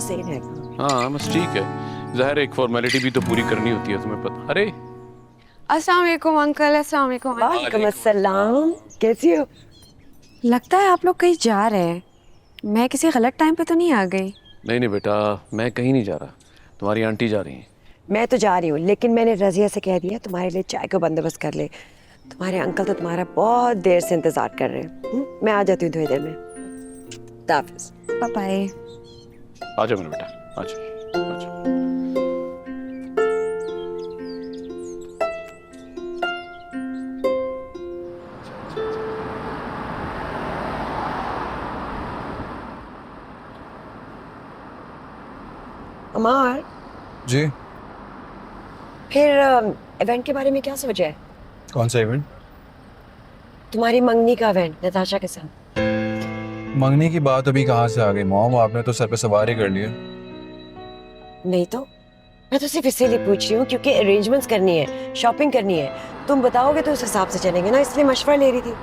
सही रहेगा। हाँ बस ठीक है, ज़ाहिर है एक फॉर्मेलिटी भी तो पूरी करनी होती है, तुम्हें पता। अरे अस्सलाम वालेकुम अंकल। अस्सलाम वालेकुम। वालेकुम अस्सलाम, कैसी हो? लगता है आप लोग कहीं जा रहे हैं। मैं किसी गलत टाइम पे तो नहीं आ गई? नहीं नहीं बेटा, मैं कहीं नहीं जा रहा, तुम्हारी आंटी जा रही हैं। मैं तो जा रही हूँ, लेकिन मैंने रजिया से कह दिया तुम्हारे लिए चाय का बंदोबस्त कर ले। तुम्हारे अंकल तो तुम्हारा बहुत देर से इंतजार कर रहे हैं। मैं आ जाती हूँ थोड़ी देर में। हाफिज। Bye bye. आ जाओ मेरा बेटा, आ जाओ आ जाओ। अमार, जी। फिर इवेंट के बारे में क्या सोचा है? कौन सा इवेंट? तुम्हारी मंगनी का इवेंट नताशा के साथ। मंगनी की बात अभी कहाँ से आ गई मॉम? आपने तो सर पे सवार ही कर लिया। नहीं तो मैं तो सिर्फ इसीलिए पूछ रही हूँ क्योंकि अरेंजमेंट्स करनी है, शॉपिंग करनी है। तुम बताओगे तो उस हिसाब से चलेंगे ना, इसलिए मशवरा ले रही थी।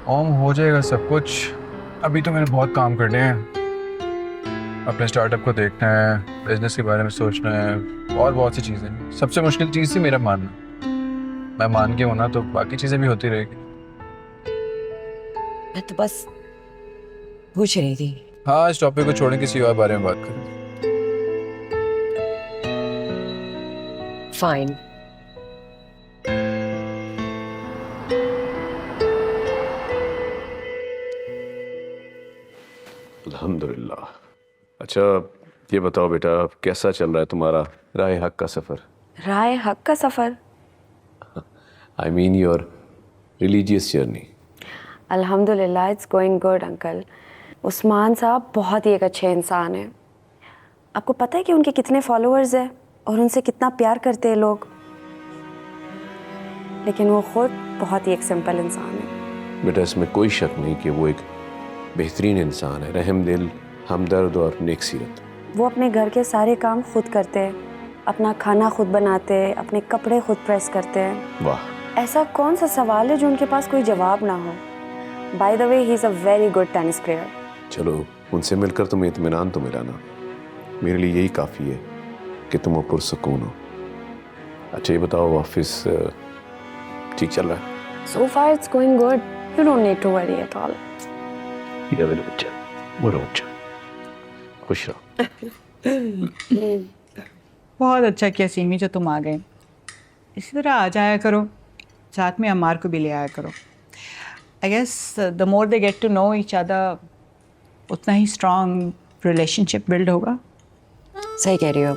मॉम हो जाएगा सब कुछ, अभी तो मैंने बहुत काम करने हैं। अपने स्टार्टअप को देखना है, बिजनेस के बारे में सोचना है और बहुत सी चीज़ें। सबसे मुश्किल चीज़ थी मेरा मानना। मैं मान के होना तो बाकी चीज़ें भी होती रहेगी। मैं तो बस पूछ रही थी। हाँ, इस टॉपिक को छोड़ें, किसी और बारे में बात करें। फाइन। अल्हम्दुलिल्लाह। अच्छा ये बताओ बेटा, कैसा चल रहा है तुम्हारा राह हक का सफ़र? राय हक का सफ़र? I mean your religious journey. अल्हम्दुलिल्लाह, it's going good uncle. Usman sahab बहुत ही एक अच्छे इंसान हैं। आपको पता है कि उनके कितने फॉलोअर्स हैं और उनसे कितना प्यार करते हैं लोग, लेकिन वो खुद बहुत ही एक सिंपल इंसान है। बेटा इसमें कोई शक नहीं कि वो एक बेहतरीन इंसान है, रहम दिल, हमदर्द और नेक सीरत। वो अपने घर के सारे काम खुद करते हैं, अपना खाना खुद बनाते हैं, अपने कपड़े खुद प्रेस करते हैं। वाह। ऐसा कौन सा सवाल है जो उनके पास कोई जवाब ना हो? By the way, he is a very good tennis player. चलो उनसे मिलकर तुम्हें इत्मीनान तो मिला ना, मेरे लिए यही काफ़ी है कि तुम पुरसुकून हो। अच्छा ये बताओ, ऑफिस ठीक चल रहा है? So far it's going good. You don't need to worry at all. या मेरे बच्चा, मेरा बच्चा, खुश रहो। बहुत अच्छा किया सीमी जो तुम आ गए। इसी तरह आ जाया करो, साथ में अमार को भी ले आया करो। I guess the more they get to know each other, उतना ही स्ट्रॉन्ग रिलेशनशिप बिल्ड होगा। सही कह रही हो।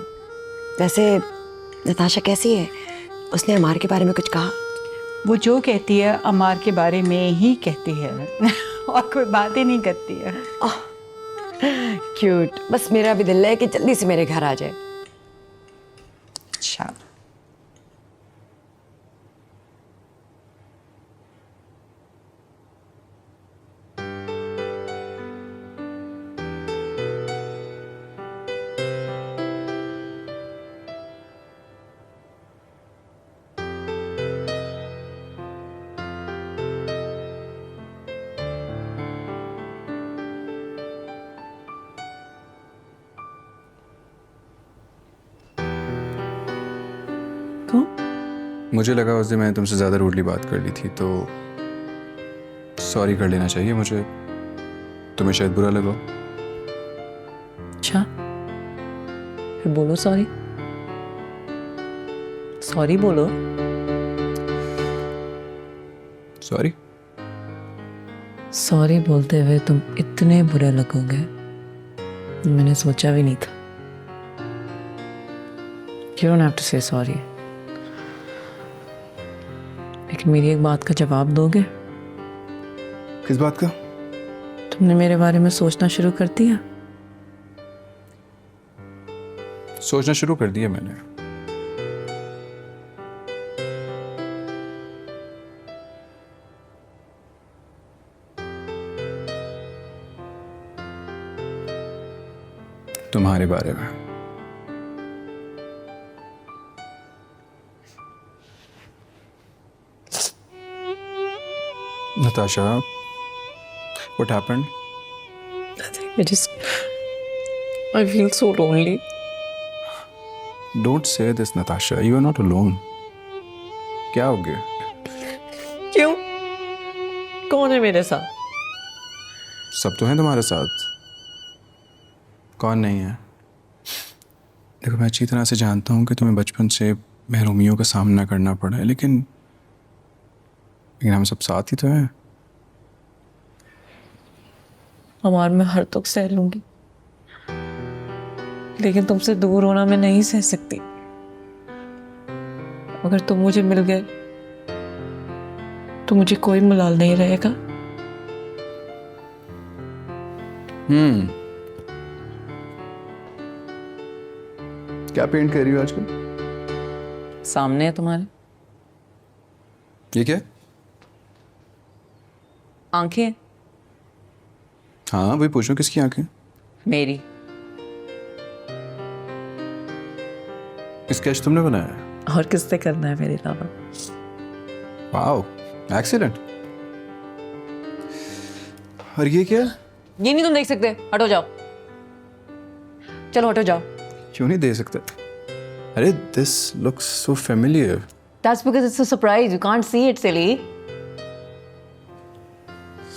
वैसे नताशा कैसी है? उसने अमार के बारे में कुछ कहा? वो जो कहती है अमार के बारे में ही कहती है और कोई बात ही नहीं करती है। क्यूट। बस मेरा भी दिल है कि जल्दी से मेरे घर आ जाए। अच्छा, मुझे लगा उस दिन मैंने तुमसे ज़्यादा रूडली बात कर ली थी, तो सॉरी कर लेना चाहिए मुझे। तुम्हें शायद बुरा लगा। अच्छा, फिर बोलो सॉरी। सॉरी बोलो। सॉरी। सॉरी बोलते हुए तुम इतने बुरे लगोगे मैंने सोचा भी नहीं था। You don't have to say sorry. लेकिन मेरी एक बात का जवाब दोगे? किस बात का? तुमने मेरे बारे में सोचना शुरू कर दिया? सोचना शुरू कर दिया मैंने। तुम्हारे बारे में। Natasha, what happened? Nothing. I just I feel so lonely. Don't say this, Natasha. You are not alone. क्या हो गया? क्यों? कौन है मेरे साथ? सब तो हैं तुम्हारे साथ। कौन नहीं है? देखो, मैं अच्छी तरह से जानता हूँ कि तुम्हें बचपन से महरूमियों का सामना करना पड़ा है, लेकिन हम सब साथ ही तो हैं। हमार में हर दुख सह लूंगी, लेकिन तुमसे दूर होना मैं नहीं सह सकती। अगर तुम मुझे मिल गए तो मुझे कोई मलाल नहीं रहेगा। क्या पेंट कर रही हो आजकल? सामने है तुम्हारे ये क्या? आंखें। हाँ, वही पूछो, किसकी आंखें? मेरी। स्केच तुमने बनाया है? और किससे करना है मेरे अलावा? Wow, excellent. और ये क्या? ये नहीं तुम देख सकते, हटो जाओ। चलो हटो जाओ। क्यों नहीं दे सकते? अरे, this looks so familiar. That's because it's a surprise. You can't see it, silly.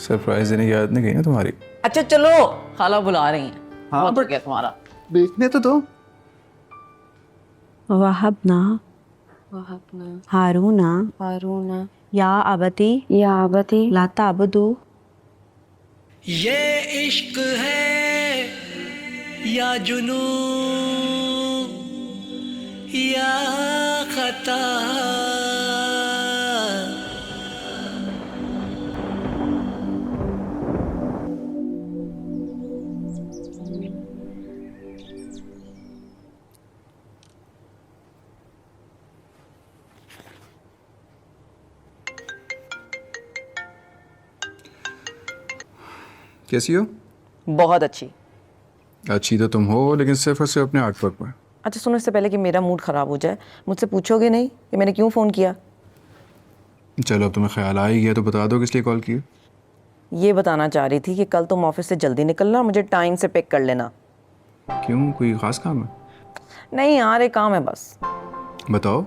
Surprise देने की आदत नहीं गई ना तुम्हारी? अच्छा चलो, खाला बुला रही हैं। हाँ, बहुत बढ़ गया तुम्हारा। देखने तो दो। वहबना हारूना हारूना या अबती ला ताबदू। ये इश्क है या जुनू या खता। कैसी हो? बहुत अच्छी। अच्छी तो तुम हो, लेकिन सिर्फ और सिर्फ अपने आर्ट वर्क में। अच्छा सुनो, इससे पहले कि मेरा मूड खराब हो जाए, मुझसे पूछोगे नहीं कि मैंने क्यों फ़ोन किया? चलो, अब तुम्हें ख्याल आ ही गया तो बता दो किस लिए कॉल की। ये बताना चाह रही थी कि कल तुम ऑफिस से जल्दी निकलना, मुझे टाइम से पिक कर लेना। क्यों, कोई खास काम है? नहीं यार, एक काम है बस। बताओ।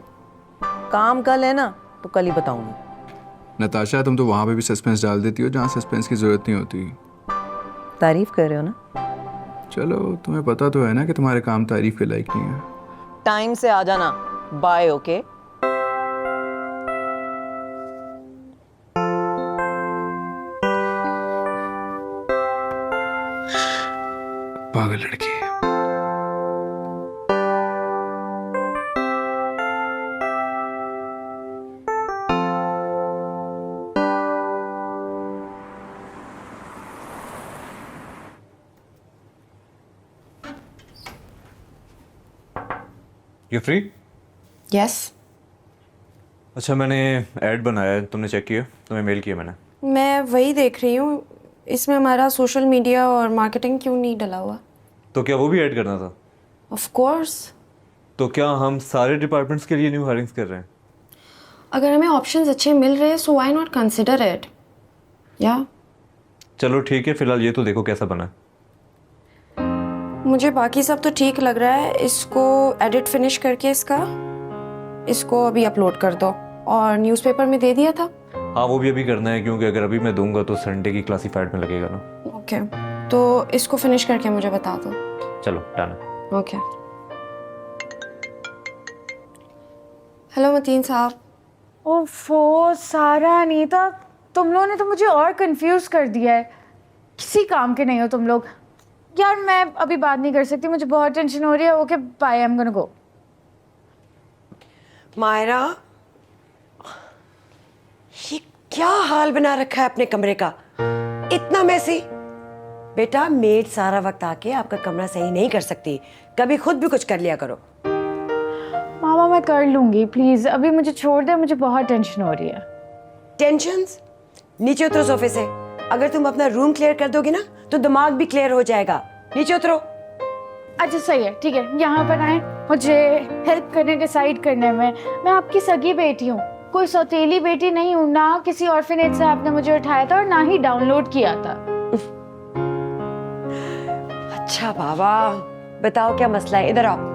काम कल है ना, तो कल ही बताऊंगी। नताशा, तुम तो वहाँ पे भी सस्पेंस डाल देती हो जहाँ सस्पेंस की जरूरत नहीं होती। तारीफ कर रहे हो ना? चलो, तुम्हें पता तो है ना कि तुम्हारे काम तारीफ के लायक नहीं है। टाइम से आ जाना। बाय। ओके। पागल लड़की। You free? यस। अच्छा, मैंने ऐड बनाया है, तुमने चेक किया? तुम्हें मेल किया मैंने। मैं वही देख रही हूँ, इसमें हमारा सोशल मीडिया और मार्केटिंग क्यों नहीं डला हुआ? तो क्या वो भी ऐड करना था? Of course. तो क्या हम सारे डिपार्टमेंट्स के लिए न्यू हायरिंग्स कर रहे हैं? अगर हमें ऑप्शंस अच्छे मिल रहे हैं so why not consider it. या चलो ठीक है, फिलहाल ये तो देखो कैसा बना है। मुझे बाकी सब तो ठीक लग रहा है। इसको एडिट फिनिश करके इसको अभी अपलोड कर दो। और न्यूज़पेपर में दे दिया था? हाँ, वो भी अभी करना है, क्योंकि अगर अभी मैं दूंगा तो संडे की क्लासीफाइड में लगेगा ना। ओके, तो इसको फिनिश करके मुझे बता दो। चलो डन है। ओके। हेलो मतीन साहब। ओफो सारा, अनीता, तुम लोगों ने तो मुझे और कंफ्यूज कर दिया है। किसी काम के नहीं हो तुम लोग। यार मैं अभी बात नहीं कर सकती, मुझे बहुत टेंशन हो रही है। Okay bye, I am gonna go. Myra, ये क्या हाल बना रखा है अपने कमरे का, इतना मैसी। बेटा, मेड सारा वक्त आके आपका कमरा सही नहीं कर सकती, कभी खुद भी कुछ कर लिया करो। मामा मैं कर लूंगी, प्लीज अभी मुझे छोड़ दे, मुझे बहुत टेंशन हो रही है। टेंशन्स? नीचे उतरो सोफे से। अगर तुम अपना रूम क्लियर कर दोगे ना तो दिमाग भी क्लियर हो जाएगा। नीचे उतरो। अच्छा सही है, ठीक है, यहाँ पर आए मुझे हेल्प करने, डिसाइड करने में। मैं आपकी सगी बेटी हूँ, कोई सौतेली बेटी नहीं हूँ। ना किसी ऑर्फनेज से आपने मुझे उठाया था और ना ही डाउनलोड किया था। अच्छा बाबा, बताओ क्या मसला है, इधर आओ।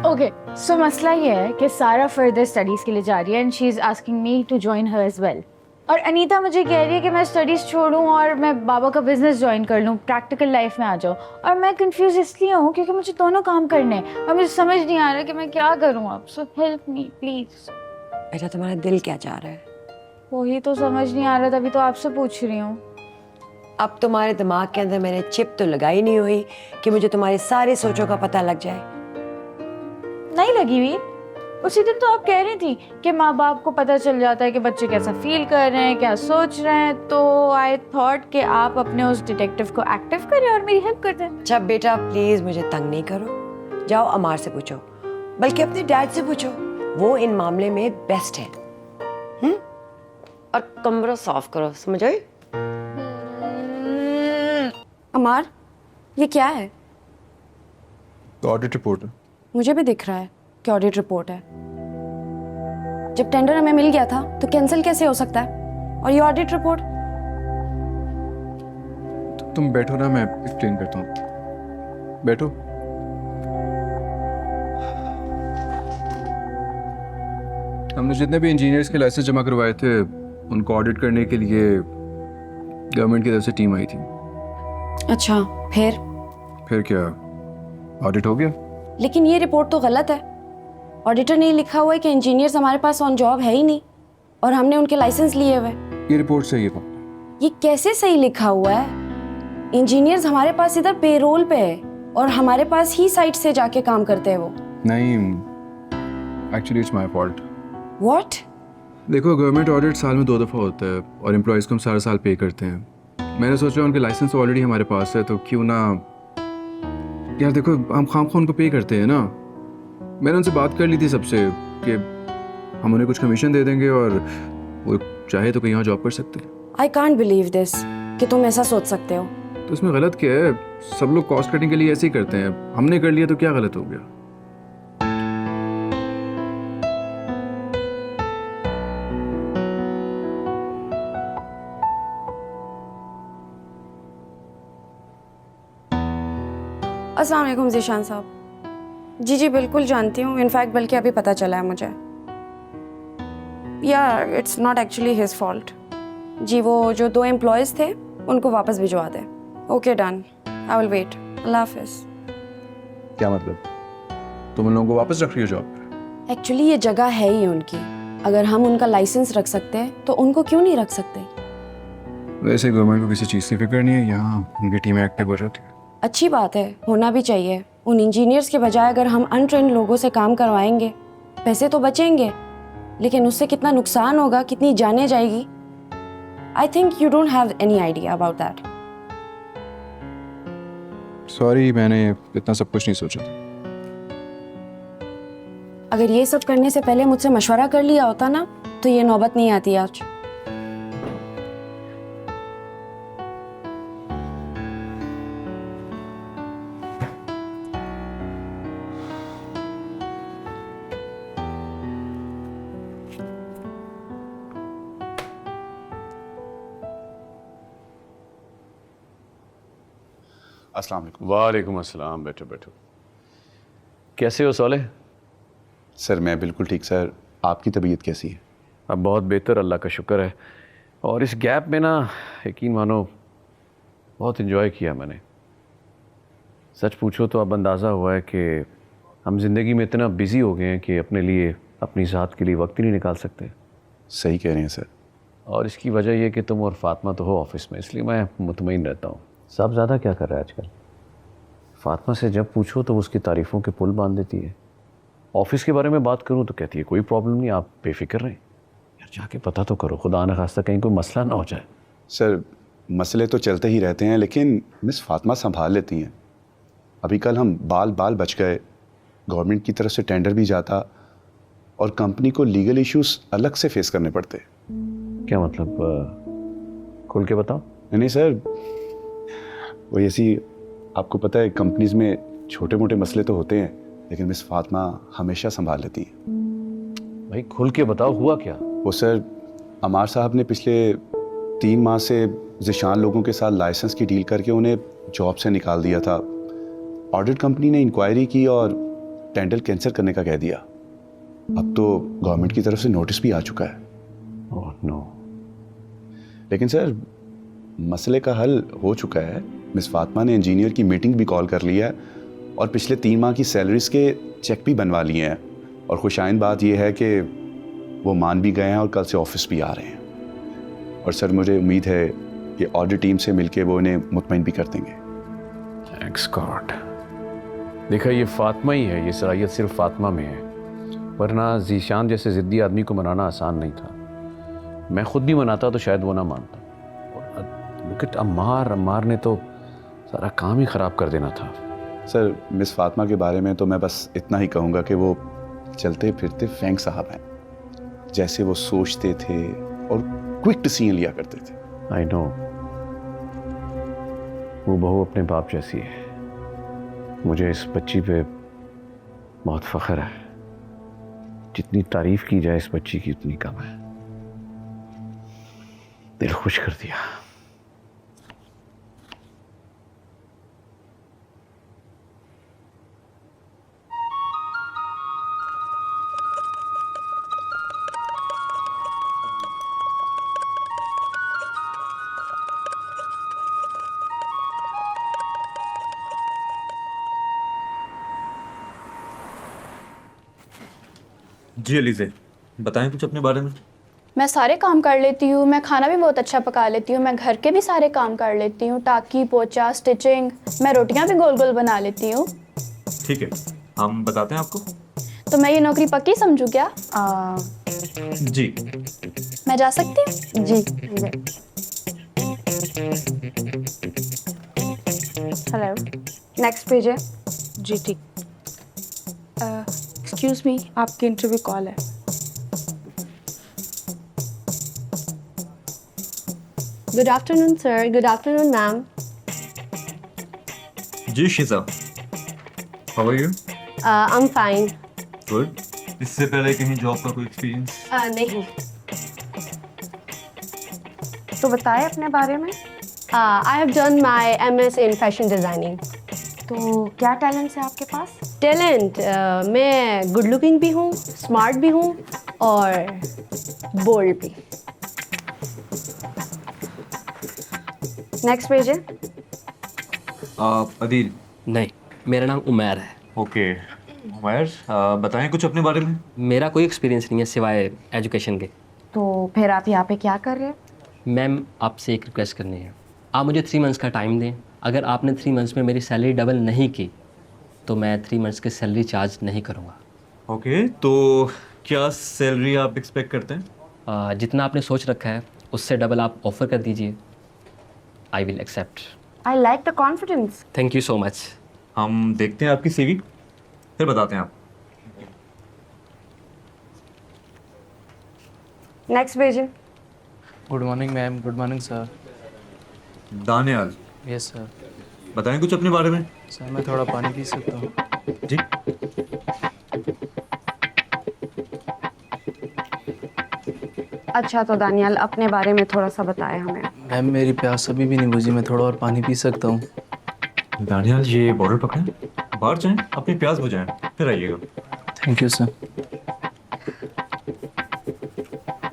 ओके, सो मसला ये है कि सारा फर्दर स्टडीज़ के लिए जा रही है and she is asking me to join her as well. और अनीता मुझे कह रही है कि मैं स्टडीज़ छोड़ूं और मैं बाबा का बिजनेस ज्वाइन कर लूं, प्रैक्टिकल लाइफ में आ जाऊं। और मैं कंफ्यूज इसलिए हूं क्योंकि मुझे दोनों काम करने हैं और मुझे समझ नहीं आ रहा कि मैं क्या करूं अब। So help me please. बेटा तुम्हारा दिल क्या चाह रहा है? वही तो समझ नहीं आ रहा, तभी तो आपसे पूछ रही हूँ। अब तुम्हारे दिमाग के अंदर मैंने चिप तो लगाई नहीं हुई कि मुझे तुम्हारी सारी सोचों का पता लग जाए। नहीं लगी हुई। उसी दिन तो आप कह रही थी कि माँ बाप को पता चल जाता है कि बच्चे कैसा फील कर रहे हैं, क्या सोच रहे हैं। तो आई थॉट कि आप अपने उस डिटेक्टिव को एक्टिव करें और मेरी हेल्प कर दें। अच्छा बेटा प्लीज मुझे तंग नहीं करो, जाओ अमार से पूछो, बल्कि अपने डैड से पूछो, वो इन मामले में बेस्ट है। और कमरा साफ करो, समझ आई? अमार, ये क्या है? ऑडिट रिपोर्ट है। मुझे भी दिख रहा है कि ऑडिट रिपोर्ट है। जब टेंडर हमें मिल गया था तो कैंसिल कैसे हो सकता है? और ये ऑडिट रिपोर्ट? तुम बैठो ना, मैं एक्सप्लेन करता हूँ। बैठो। हमने जितने भी इंजीनियर्स के लाइसेंस जमा करवाए थे उनको ऑडिट करने के लिए गवर्नमेंट की तरफ से टीम आई थी। अच्छा, फिर क्या ऑडिट हो गया? लेकिन ये रिपोर्ट तो गलत है। ऑडिटर ने लिखा हुआ है कि इंजीनियर्स हमारे पास ऑन जॉब है ही नहीं और हमने उनके लाइसेंस लिए हुए। ये रिपोर्ट सही है पापा। ये कैसे सही लिखा हुआ है? इंजीनियर्स हमारे पास इधर पेरोल पे है और हमारे पास ही साइट से जाके काम करते हैं वो। नहीं, actually it's my fault. What? देखो, गवर्नमेंट ऑडिट साल में 2 दफ़ा होता है और एम्प्लॉयज़ को हम सारा साल पे करते हैं। मैंने सोचा उनके लाइसेंस ऑलरेडी हमारे पास है तो क्यों ना, यार देखो हम खामखा उनको पे करते हैं ना। मैंने उनसे बात कर ली थी सबसे कि हम उन्हें कुछ कमीशन दे देंगे और वो चाहे तो कहीं और जॉब कर सकते हैं। आई कांट बिलीव दिस कि तुम ऐसा सोच सकते हो। तो इसमें गलत क्या है? सब लोग कॉस्ट कटिंग के लिए ऐसे ही करते हैं, हमने कर लिया तो क्या गलत हो गया? अस्सलाम वालेकुम ज़ीशान साहब। जी बिल्कुल जानती हूँ, इनफैक्ट बल्कि अभी पता चला है मुझे। Yeah it's not actually his fault. जी वो जो 2 एम्प्लॉयज़ थे उनको वापस भिजवा दें। Okay done, I will wait. अल्लाह हाफिज़। क्या मतलब? तुम उन लोगों को वापस रख रही हो जॉब? एक्चुअली ये जगह है ही उनकी। अगर हम उनका लाइसेंस रख सकते हैं तो उनको क्यों नहीं रख सकते? वैसे गवर्नमेंट को किसी चीज़ की फिक्र नहीं है, यहाँ उनकी टीम एक्टिव हो जाती है। अच्छी बात है, होना भी चाहिए। उन इंजीनियर्स के बजाय अगर हम अनट्रेंड लोगों से काम करवाएंगे, पैसे तो बचेंगे, लेकिन उससे कितना नुकसान होगा, कितनी जाने जाएगी। I think you don't have any idea about that. Sorry, मैंने इतना सब कुछ नहीं सोचा था। अगर ये सब करने से पहले मुझसे मशवरा कर लिया होता ना तो ये नौबत नहीं आती आज। अस्सलाम वालेकुम। वालेकुम अस्सलाम। बैठो बैठो। कैसे हो सोले? सर मैं बिल्कुल ठीक सर, आपकी तबीयत कैसी है? अब बहुत बेहतर, अल्लाह का शुक्र है। और इस गैप में ना यकीन मानो बहुत इन्जॉय किया मैंने। सच पूछो तो अब अंदाज़ा हुआ है कि हम ज़िंदगी में इतना बिज़ी हो गए हैं कि अपने लिए, अपनी ज़ात के लिए वक्त ही नहीं निकाल सकते। सही कह रहे हैं सर। और इसकी वजह यह कि तुम और फातिमा तो हो ऑफिस में, इसलिए मैं मुतमईन रहता हूँ। साहब ज़्यादा क्या कर रहा है आजकल? फातिमा से जब पूछो तो उसकी तारीफ़ों के पुल बांध देती है। ऑफिस के बारे में बात करूं तो कहती है कोई प्रॉब्लम नहीं, आप बेफिक्र रहें। यार जाके पता तो करो, खुदा न खास्ता कहीं कोई मसला ना हो जाए। सर मसले तो चलते ही रहते हैं, लेकिन मिस फातिमा संभाल लेती हैं। अभी कल हम बाल बच गए, गवर्नमेंट की तरफ से टेंडर भी जाता और कंपनी को लीगल इश्यूज अलग से फेस करने पड़ते। क्या मतलब? खुल के बताओ। नहीं सर, वो ऐसी, आपको पता है कंपनीज में छोटे मोटे मसले तो होते हैं, लेकिन मिस फातिमा हमेशा संभाल लेती हैं। भाई खुल के बताओ, हुआ क्या? वो सर, अमार साहब ने पिछले 3 माह से ज़िशान लोगों के साथ लाइसेंस की डील करके उन्हें जॉब से निकाल दिया था। ऑडिट कंपनी ने इंक्वायरी की और टेंडर कैंसिल करने का कह दिया। अब तो गवर्नमेंट की तरफ से नोटिस भी आ चुका है। Oh no. लेकिन सर, मसले का हल हो चुका है। मिस फातिमा ने इंजीनियर की मीटिंग भी कॉल कर लिया है और पिछले 3 माह की सैलरीज के चेक भी बनवा लिए हैं। और खुशाइन बात यह है कि वो मान भी गए हैं और कल से ऑफिस भी आ रहे हैं। और सर, मुझे उम्मीद है कि ऑडिट टीम से मिलके वो इन्हें मुतमईन भी कर देंगे। Thanks God. देखा, ये फातिमा ही है, ये सलाहियत सिर्फ फातिमा में है, वरना जीशान जैसे ज़िद्दी आदमी को मनाना आसान नहीं था। मैं खुद भी मनाता तो शायद वो ना मानता। और लुक एट अम्मार ने तो सारा काम ही ख़राब कर देना था। सर, मिस फातिमा के बारे में तो मैं बस इतना ही कहूँगा कि वो चलते फिरते फैंग साहब हैं। जैसे वो सोचते थे और क्विक डिसीजन लिया करते थे। आई नो, वो बहू अपने बाप जैसी है। मुझे इस बच्ची पे बहुत फ़ख्र है। जितनी तारीफ की जाए इस बच्ची की उतनी कम है। दिल खुश कर दिया। जी अलीज़े, बताएं कुछ अपने बारे में। मैं सारे काम कर लेती हूँ, मैं खाना भी बहुत अच्छा पका लेती हूँ, मैं घर के भी सारे काम कर लेती हूँ, टाकी पोछा स्टिचिंग, मैं रोटियाँ भी गोल गोल बना लेती हूँ। ठीक है, हम बताते हैं आपको। तो मैं ये नौकरी पक्की समझूँ क्या? जी। मैं जा सकती हूँ? जी। हेलो। नेक्स्ट पेज है। जी ठीक। एक्सक्यूज़ मी, आपकी इंटरव्यू कॉल है। Good afternoon sir. Good afternoon ma'am. जी Shiza, how are you? I am fine. Good. इससे पहले कहीं जॉब का कोई एक्सपीरियंस? नहीं। तो बताएं अपने बारे में। I have done my MS in fashion designing. तो क्या टैलेंट्स है आपके पास? टैलेंट, मैं गुड लुकिंग भी हूँ, स्मार्ट भी हूँ और बोल्ड भी। नेक्स्ट पेज है। अदील? नहीं, मेरा नाम उमैर है। ओके उमैर, बताएं कुछ अपने बारे में। मेरा कोई एक्सपीरियंस नहीं है सिवाय एजुकेशन के। तो फिर आप यहाँ पे क्या कर रहे हैं? मैम, आपसे एक रिक्वेस्ट करनी है। आप मुझे 3 मंथ्स का टाइम दें। अगर आपने 3 मंथ्स में मेरी सैलरी डबल नहीं की तो मैं 3 मंथ्स की सैलरी चार्ज नहीं करूँगा। ओके, तो क्या सैलरी आप एक्सपेक्ट करते हैं? जितना आपने सोच रखा है उससे डबल आप ऑफ़र कर दीजिए। I will accept. I like the confidence. Thank you so much. हम देखते हैं आपकी CV, फिर बताते हैं आप। नेक्स्ट पेज है। Good morning ma'am. Good morning sir. Daniyal? Yes sir. बताएं कुछ अपने बारे में। सर, मैं थोड़ा पानी पी सकता हूँ? जी। अच्छा, तो दानियाल अपने बारे में थोड़ा सा बताएं हमें। मैम, मेरी प्यास अभी भी नहीं बुझी, मैं थोड़ा और पानी पी सकता हूँ? दानियाल, ये बॉर्डर पकड़ें, बाहर जाएं, अपनी प्यास बुझाएं, फिर आइएगा। Thank you sir.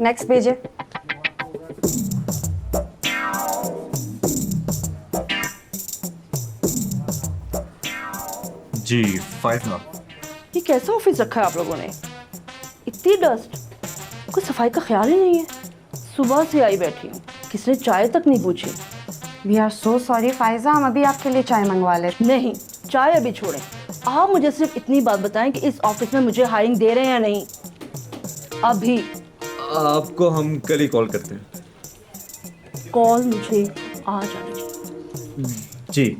Next page है। जी 5 लाख। ये कैसा ऑफिस रखा है आप लोगों ने? इतनी डस्ट, कोई सफाई का ख्याल ही नहीं है। सुबह से आई बैठी हूँ, किसने चाय तक नहीं पूछी। We are so sorry Faiza, हम अभी आपके लिए चाय मंगवा लेते। नहीं, चाय अभी छोड़ें। आप मुझे सिर्फ इतनी बात बताएं कि इस ऑफिस में मुझे हायरिंग दे रहे हैं या नहीं। अभी आपको हम कल ही कॉल करते हैं। कॉल मुझे आज आनी चाहिए। जी।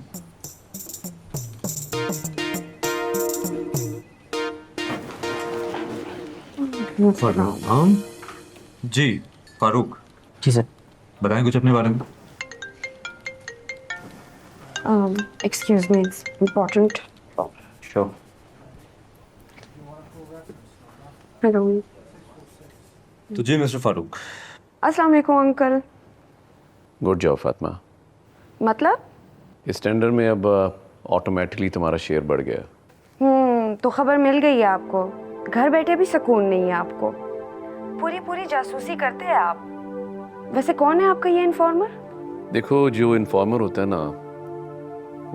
जी फारूक? जी सर। बताएं कुछ अपने बारे में। Excuse me, it's important. Sure. Hello. तो जी मिस्टर फारूक। अस्सलाम वालेकुम अंकल। Good job Fatima. मतलब? इस टेंडर में अब ऑटोमेटिकली तुम्हारा शेयर बढ़ गया। तो खबर मिल गई है आपको। घर बैठे भी सुकून नहीं है आपको। पूरी पूरी जासूसी करते हैं आप। वैसे कौन है आपका ये इन्फॉर्मर? देखो, जो इन्फॉर्मर होता है ना,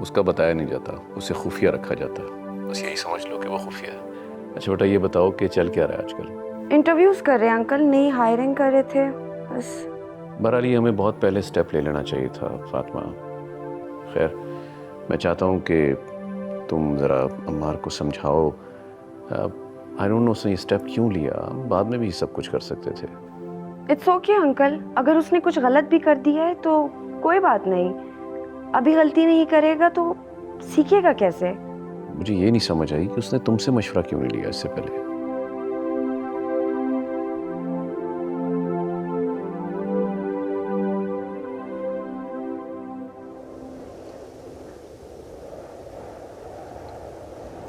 उसका बताया नहीं जाता, उसे खुफिया रखा जाता है। बस यही समझ लो कि वो खुफिया है। अच्छा बेटा, ये बताओ कि चल क्या रहा है आजकल? इंटरव्यूज कर रहे हैं अंकल, नई हायरिंग कर रहे थे बस। बहरहाल ये हमें बहुत पहले स्टेप ले लेना चाहिए था फातिमा। खैर, मैं चाहता हूँ कि तुम ज़रा अम्मार को समझाओ। आई डोंट नो उसने ये स्टेप क्यों लिया, बाद में भी सब कुछ कर सकते थे। इट्स ओके अंकल, अगर उसने कुछ गलत भी कर दिया है तो कोई बात नहीं। अभी गलती नहीं करेगा तो सीखेगा कैसे? मुझे ये नहीं समझ आई कि उसने तुमसे मशवरा क्यों नहीं लिया इससे पहले।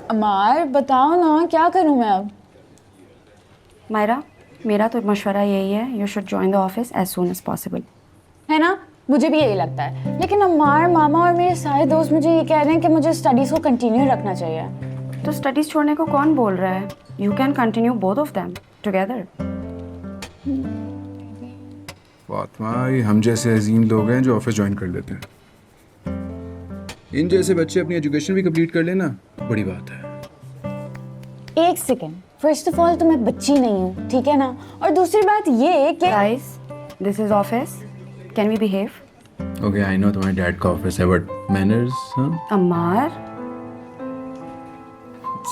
अमार बताओ ना, क्या करूँ मैं अब? मायरा, मेरा तो मशवरा यही है, you should join the office as soon as possible. है ना, मुझे भी यही लगता है। लेकिन अमार, मामा और मेरे सारे दोस्त मुझे ये कह रहे हैं कि मुझे स्टडीज़ को कंटिन्यू रखना चाहिए। तो स्टडीज छोड़ने को कौन बोल रहा है? You can continue both of them together. Fatima, ये हम जैसे अजीम लोग हैं जो ऑफिस ज्वाइन कर लेते हैं। इन जैसे बच्चे अपनी एजुकेशन भी कंप्लीट कर लेना, बड़ी बात है। एक सेकेंड, फर्स्ट ऑफ ऑल तो मैं बच्ची नहीं हूँ, ठीक है ना? और दूसरी बात ये कि guys, this is office, can we behave? Okay, I know तुम्हारे डैड का ऑफिस है, बट मैनर्स। हाँ अम्मार,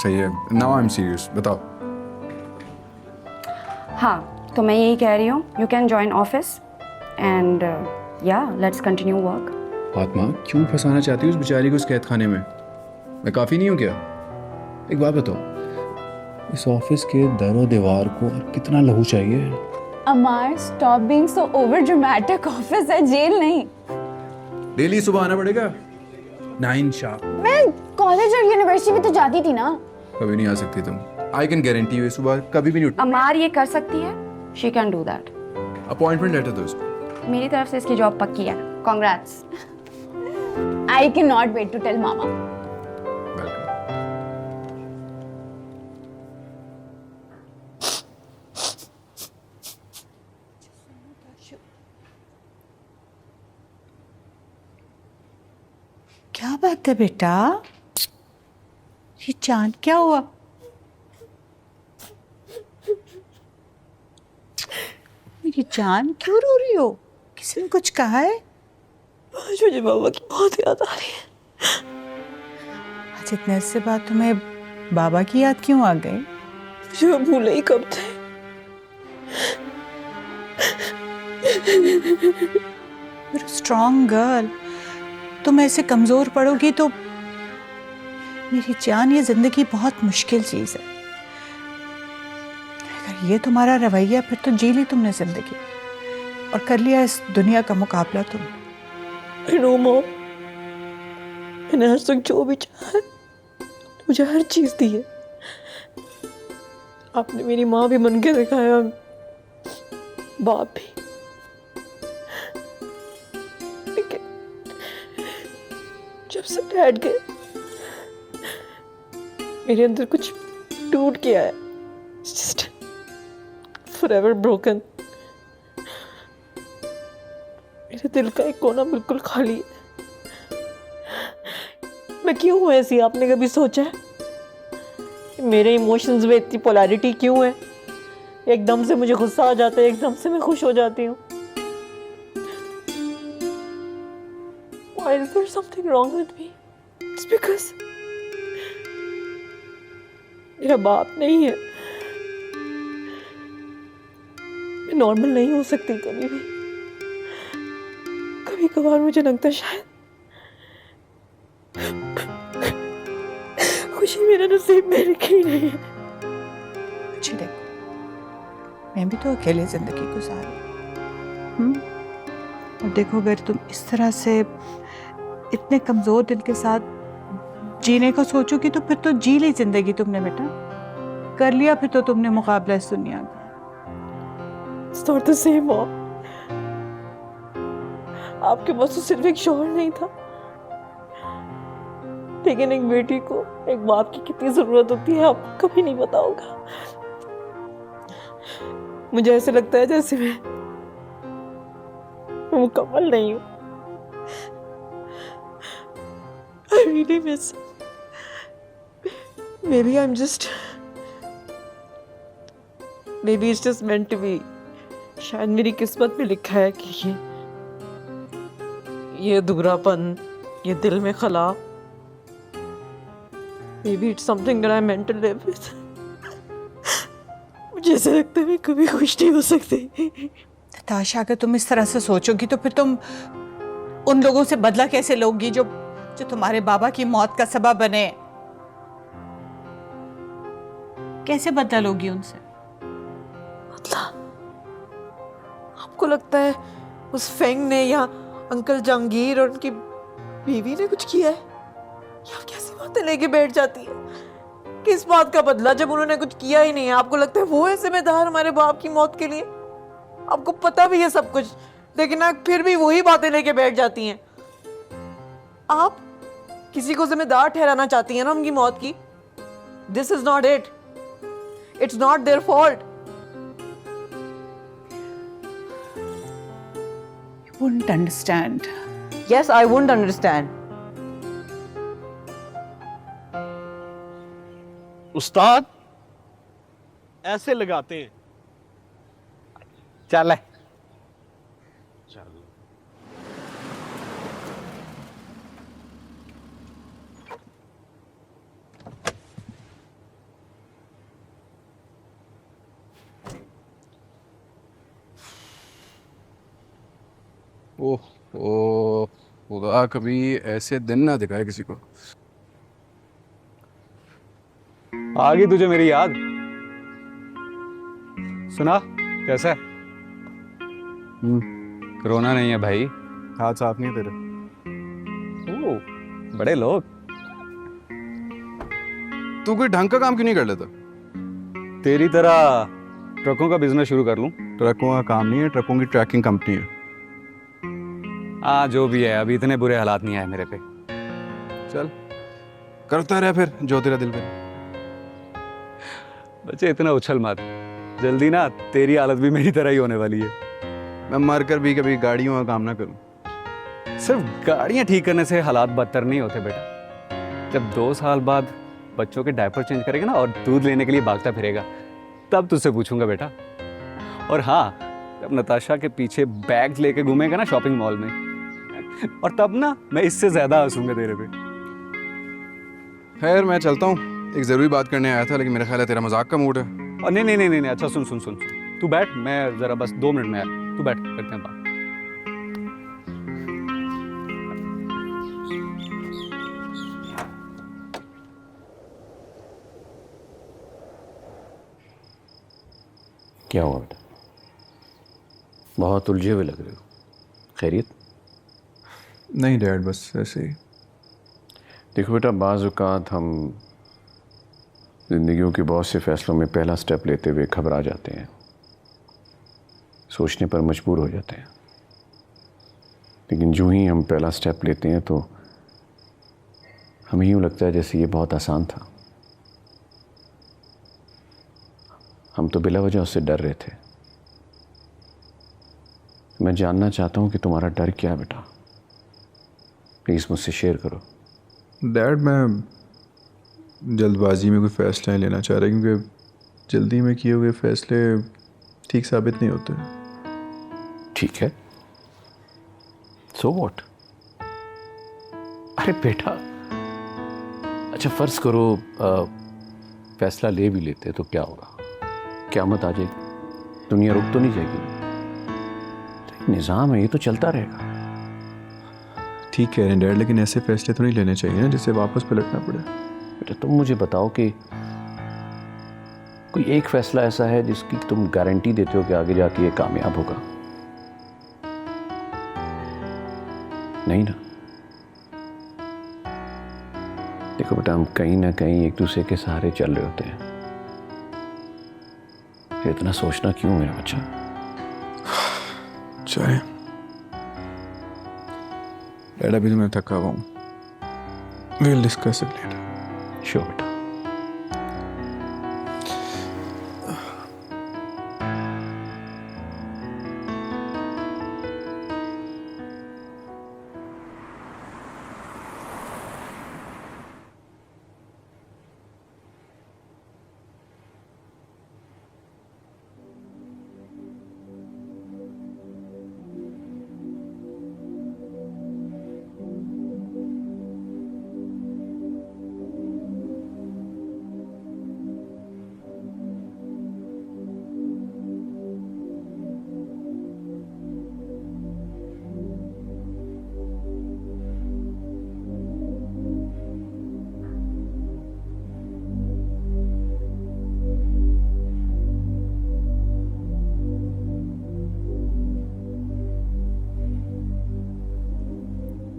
सही है। नाउ आई एम सीरियस, बताओ। हाँ तो मैं यही कह रही हूँ, you can join office and या लेट्स कंटिन्यू वर्क। फातिमा, क्यों फंसाना चाहती हूँ उस बेचारी को उस कैद खाने में? मैं काफ़ी नहीं हूँ क्या? एक बात बताओ, इस ऑफिस के दर और दीवार को कितना लहू चाहिए? Amar, stop being so over dramatic. Office है, जेल नहीं। डेली सुबह आना पड़ेगा 9 शार्प। मैं कॉलेज और यूनिवर्सिटी में तो जाती थी ना। कभी नहीं आ सकती तुम। आई कैन गारंटी यू, सुबह कभी भी नहीं उठ। अम्मार ये कर सकती है, she can do that. Appointment letter दो इसको। मेरी तरफ से इसकी जॉब पक्की है, congrats. I can not wait to tell mama. क्या बात है बेटा? ये चांद, क्या हुआ? मेरी जान, क्यों रो रही हो? किसी ने कुछ कहा है? आज मुझे बाबा की बहुत याद आ रही है। आज इतने से बाद तुम्हें बाबा की याद क्यों आ गई? मुझे वो भूले ही कब थे। You're a strong girl. तुम ऐसे कमजोर पड़ोगी तो मेरी जान, ये जिंदगी बहुत मुश्किल चीज है। अगर ये तुम्हारा रवैया, फिर तो जी ली तुमने जिंदगी और कर लिया इस दुनिया का मुकाबला तुमने। I know, Mom. मैंने आज तक जो भी चाहा है, मुझे हर चीज दी है। आपने मेरी माँ भी बन के दिखाया, बाप भी। लेकिन जब से डैड गए, मेरे अंदर कुछ टूट गया है। It's just forever broken. मेरे दिल का एक कोना बिल्कुल खाली है। मैं क्यों हूँ ऐसी, आपने कभी सोचा है? मेरे इमोशंस में इतनी पोलैरिटी क्यों है? एकदम से मुझे गुस्सा आ जाता है, एकदम से मैं खुश हो जाती हूँ। Why is there something wrong with me? It's because मेरा बाप नहीं है। मैं नॉर्मल नहीं हो सकती कभी भी। कभी कभार मुझे लगता है शायद खुशी मेरा नसीब में लिखी नहीं है। अच्छा देखो, मैं भी तो अकेले जिंदगी गुजार रही हूँ। और देखो, अगर तुम इस तरह से इतने कमजोर दिल के साथ जीने को सोचोगी तो फिर तो जी ली जिंदगी तुमने बेटा। कर लिया फिर तो तुमने मुकाबला इस दुनिया का। It's not the same, Mom. आपके पास तो सिर्फ एक शौहर नहीं था, लेकिन एक बेटी को एक बाप की कितनी ज़रूरत होती है आपको कभी नहीं पता होगा। मुझे ऐसे लगता है जैसे मैं मुकम्मल नहीं हूँ। I really miss her. Maybe it's just meant to be. शायद मेरी किस्मत में लिखा है कि ये अधूरापन, ये दिल में खला, maybe it's something that I'm meant to live with. मुझे ऐसा लगता है मैं कभी खुश नहीं हो सकती। नताशा, अगर तुम इस तरह से सोचोगी तो फिर तुम उन लोगों से बदला कैसे लोगी जो तुम्हारे बाबा की मौत का सबब बने? कैसे बदला लोगी उनसे? आपको लगता है उस फेंग ने या अंकल जहांगीर और उनकी बीवी ने कुछ किया है? या आप कैसी बातें लेके बैठ जाती है? किस बात का बदला जब उन्होंने कुछ किया ही नहीं है? आपको लगता है वो है जिम्मेदार हमारे बाप की मौत के लिए? आपको पता भी है सब कुछ, लेकिन आप फिर भी वही बातें लेके बैठ जाती हैं। आप किसी को जिम्मेदार ठहराना चाहती हैं ना उनकी मौत की? This is not it, it's not their fault. You wouldn't understand. Yes, I wouldn't understand. उस्ताद ऐसे लगाते हैं। चल ओह ओ खुदा कभी ऐसे दिन ना दिखाए किसी को। आ गई तुझे मेरी याद? सुना कैसा है? कोरोना नहीं है भाई। हाथ साफ नहीं है तेरे? ओह बड़े लोग। तू कोई ढंग का काम क्यों नहीं कर लेता? तेरी तरह ट्रकों का बिजनेस शुरू कर लूं? ट्रकों का काम नहीं है, ट्रकों की ट्रैकिंग कंपनी है। हाँ जो भी है, अभी इतने बुरे हालात नहीं आए मेरे पे। चल करता रहे फिर जो तेरा दिल करे। बच्चे इतना उछल मत, जल्दी ना तेरी हालत भी मेरी तरह ही होने वाली है। मैं मर कर भी कभी गाड़ियों का काम ना करूं। सिर्फ गाड़ियां ठीक करने से हालात बदतर नहीं होते बेटा। जब 2 साल बाद बच्चों के डायपर चेंज करेगा ना और दूध लेने के लिए भागता फिरेगा, तब तुझसे पूछूंगा बेटा। और हाँ, जब नताशा के पीछे बैग लेके घूमेगा ना शॉपिंग मॉल में, और तब ना मैं इससे ज्यादा हंसूंगा तेरे पे। खैर मैं चलता हूँ, एक ज़रूरी बात करने आया था, लेकिन मेरा ख्याल है तेरा मजाक का मूड है। और नहीं नहीं नहीं नहीं, अच्छा सुन सुन सुन, तू बैठ, मैं ज़रा बस 2 मिनट में आया। तू बैठ, करते हैं बात। क्या हुआ बेटा? बहुत उलझे हुए लग रहे हो। खैरियत? नहीं डैड, बस ऐसे ही। देखो बेटा, बाज़ औक़ात हम ज़िंदगियों के बहुत से फ़ैसलों में पहला स्टेप लेते हुए घबरा जाते हैं, सोचने पर मजबूर हो जाते हैं। लेकिन जो ही हम पहला स्टेप लेते हैं तो हमें यूँ लगता है जैसे ये बहुत आसान था। हम तो बिला वजह उससे डर रहे थे। मैं जानना चाहता हूँ कि तुम्हारा डर क्या है बेटा? प्लीज़ मुझसे शेयर करो। डैड मैं जल्दबाजी में कोई फ़ैसला नहीं लेना चाह रहा, क्योंकि जल्दी में किए हुए फ़ैसले ठीक साबित नहीं होते। ठीक है, सो व्हाट? अरे बेटा, अच्छा फ़र्ज़ करो फ़ैसला ले भी लेते तो क्या होगा? क़यामत आ जाएगी, दुनिया रुक तो नहीं जाएगी ना। निज़ाम है, ये तो चलता रहेगा। ठीक कह रहे हैं डैड, लेकिन ऐसे फैसले तो नहीं लेने चाहिए ना जिससे वापस पलटना पड़े। बेटा तुम मुझे बताओ कि कोई एक फ़ैसला ऐसा है जिसकी तुम गारंटी देते हो कि आगे जाके ये कामयाब होगा? नहीं ना। देखो बेटा, हम कहीं ना कहीं एक दूसरे के सहारे चल रहे होते हैं। इतना सोचना क्यों मेरा बच्चा? चाहे डैड, अभी तो मैं थका हुआ हूँ, We'll discuss it later. Sure बेटा।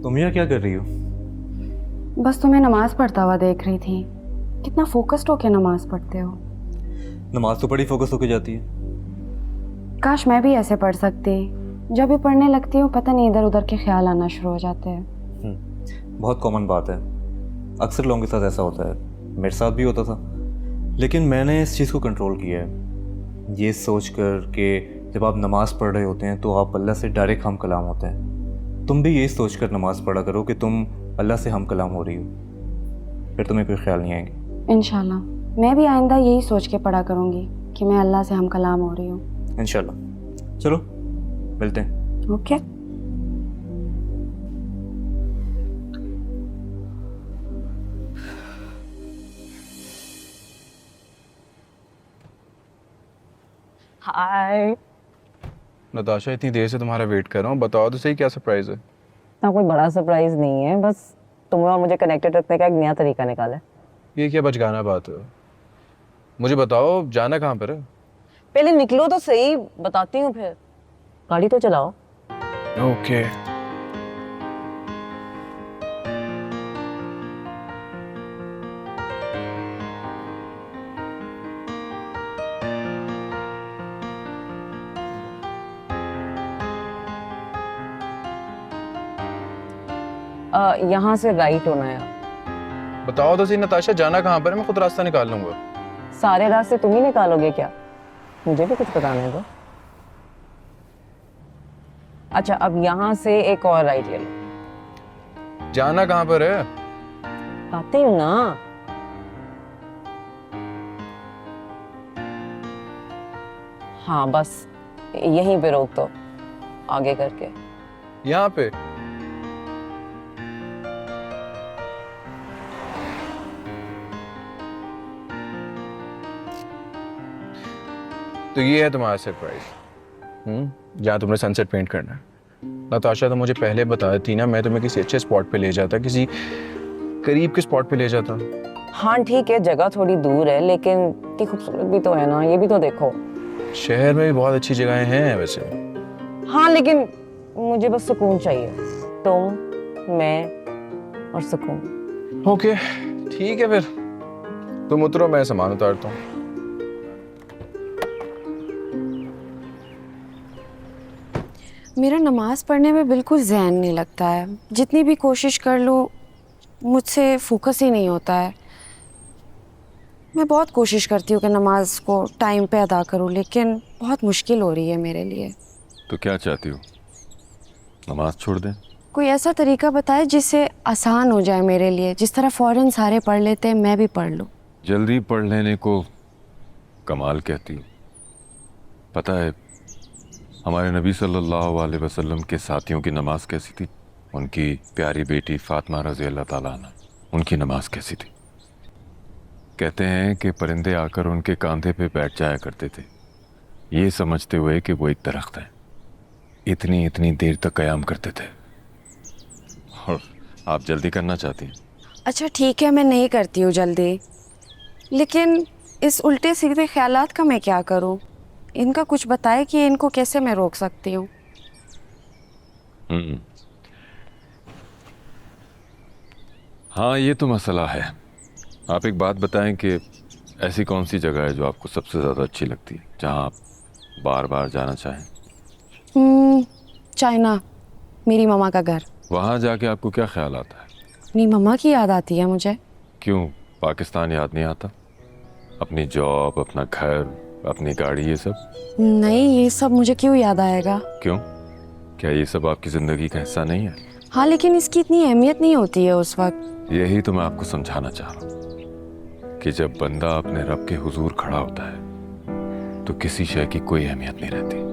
तुम यहाँ क्या कर रही हो? बस तुम्हें नमाज पढ़ता हुआ देख रही थी। कितना फोकस्ड होके नमाज पढ़ते हो। नमाज तो बड़ी फोकस होके जाती है। काश मैं भी ऐसे पढ़ सकती। जब भी पढ़ने लगती हूँ पता नहीं इधर उधर के ख्याल आना शुरू हो जाते हैं। बहुत कॉमन बात है, अक्सर लोगों के साथ ऐसा होता है, मेरे साथ भी होता था। लेकिन मैंने इस चीज़ को कंट्रोल किया है, ये सोच कर कि जब आप नमाज़ पढ़ रहे होते हैं तो आप अल्लाह से डायरेक्ट हम कलाम होते हैं। तुम भी यही सोच कर नमाज़ पढ़ा करो कि तुम अल्लाह से हम कलाम हो रही हो, फिर तुम्हें कोई ख्याल नहीं आएंगे। इंशाल्लाह मैं भी आइंदा यही सोच के पढ़ा करूँगी कि मैं अल्लाह से हम कलाम हो रही हूँ। इंशाल्लाह। चलो मिलते हैं। ओके। हाय। नताशा, इतनी देर से तुम्हारा वेट कर रहा हूँ, बताओ तो सही क्या सरप्राइज है? ना कोई बड़ा सरप्राइज नहीं है, बस तुम्हें और मुझे कनेक्टेड रखने का एक नया तरीका निकाला है। ये क्या बचगाना बात है? मुझे बताओ जाना कहाँ पर है? पहले निकलो तो सही, बताती हूँ फिर। गाड़ी तो चलाओ। ओके। यहाँ से राइट होना है। बताओ तो सही नताशा, जाना कहाँ पर है? मैं खुद रास्ता निकाल लूंगा। सारे रास्ते तुम ही निकालोगे क्या? मुझे भी कुछ बताने दो। अच्छा, अब यहाँ से एक और राइट ले लो। जाना कहाँ पर है? आती हूँ ना। हाँ बस यहीं पे रोक दो, आगे करके। यहाँ पे? तो ये है तुम्हारा सरप्राइज। जहाँ तुमने सनसेट पेंट करना है। नताशा तो मुझे पहले बता थी ना, मैं तुम्हें किसी अच्छे स्पॉट पे ले जाता, किसी करीब के स्पॉट पे ले जाता। हाँ ठीक है, जगह थोड़ी दूर है लेकिन इतनी खूबसूरत भी तो है ना, ये भी तो देखो। शहर में भी बहुत अच्छी जगहें हैं वैसे। हाँ लेकिन मुझे बस सुकून चाहिए, तुम, मैं और सुकून। ओके ठीक है, फिर तुम उतरो, मैं सामान उतारता हूँ। मेरा नमाज पढ़ने में बिल्कुल ज़हन नहीं लगता है। जितनी भी कोशिश कर लूँ मुझसे फोकस ही नहीं होता है। मैं बहुत कोशिश करती हूँ कि नमाज को टाइम पे अदा करूँ, लेकिन बहुत मुश्किल हो रही है मेरे लिए। तो क्या चाहती हो, नमाज छोड़ दें? कोई ऐसा तरीका बताए जिससे आसान हो जाए मेरे लिए, जिस तरह फ़ौरन सारे पढ़ लेते हैं मैं भी पढ़ लूँ। जल्दी पढ़ लेने को कमाल कहती हो। पता है हमारे नबी सल्लल्लाहु अलैहि वसल्लम के साथियों की नमाज कैसी थी? उनकी प्यारी बेटी फातिमा रज़ी अल्लाह ताला अन्हा, उनकी नमाज कैसी थी? कहते हैं कि परिंदे आकर उनके कंधे पे बैठ जाया करते थे, ये समझते हुए कि वो एक दरख्त है। इतनी इतनी देर तक क़याम करते थे। और आप जल्दी करना चाहती हैं? अच्छा ठीक है, मैं नहीं करती हूँ जल्दी, लेकिन इस उल्टे सीधे ख्यालात का मैं क्या करूँ? इनका कुछ बताए कि इनको कैसे मैं रोक सकती हूँ। हाँ ये तो मसला है। आप एक बात बताएं कि ऐसी कौन सी जगह है जो आपको सबसे ज़्यादा अच्छी लगती है, जहाँ आप बार बार जाना चाहें? चाइना, मेरी मामा का घर। वहाँ जाके आपको क्या ख्याल आता है? अपनी मम्मा की याद आती है मुझे। क्यों, पाकिस्तान याद नहीं आता? अपनी जॉब, अपना घर, अपनी गाड़ी, ये सब? नहीं, ये सब मुझे क्यों याद आएगा? क्यों, क्या ये सब आपकी ज़िंदगी का हिस्सा नहीं है? हाँ, लेकिन इसकी इतनी अहमियत नहीं होती है उस वक्त। यही तो मैं आपको समझाना चाह रहा हूँ कि जब बंदा अपने रब के हुजूर खड़ा होता है तो किसी शय की कोई अहमियत नहीं रहती।